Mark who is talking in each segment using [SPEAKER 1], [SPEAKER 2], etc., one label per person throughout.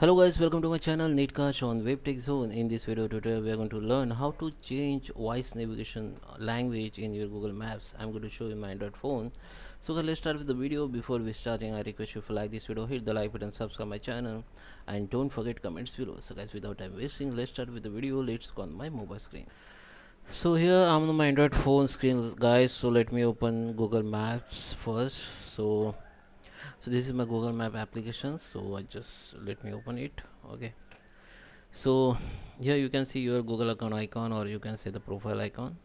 [SPEAKER 1] Hello guys, welcome to my channel Netcash on Web Tech Zone. In this video tutorial we are going to learn how to change voice navigation language in your Google Maps. I'm going to show you my Android phone. So guys, let's start with the video. Before we starting, I request you if you like this video, hit the like button, subscribe my channel, and don't forget comments below. So guys, without time wasting, let's start with the video. Let's go on my mobile screen. So here I'm on my Android phone screen guys. So let me open Google Maps first. So this is my Google Map application, so I just let me open it. Okay, so here you can see your Google account icon, or you can say the profile icon.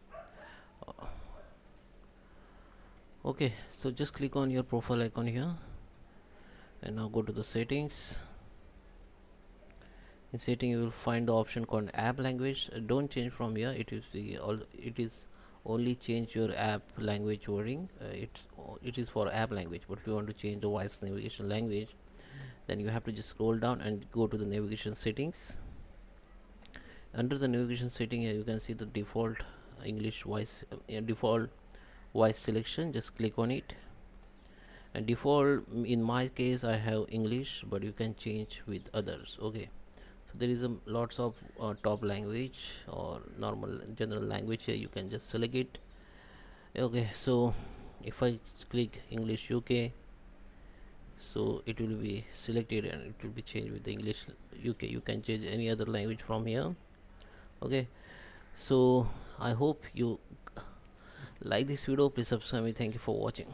[SPEAKER 1] Okay, so just click on your profile icon here and now go to the settings. In setting you will find the option called app language. Don't change from here. It is only change your app language wording. It is for app language, but if you want to change the voice navigation language, then you have to just scroll down and go to the navigation settings. Under the navigation setting here you can see the default English voice, default voice selection. Just click on it, and default in my case I have English, but you can change with others. Okay, so there is lots of top language or normal general language here. You can just select it. Okay, so if I click English UK, so it will be selected and it will be changed with the English UK. You can change any other language from here. Okay, so I hope you like this video. Please subscribe me. Thank you for watching.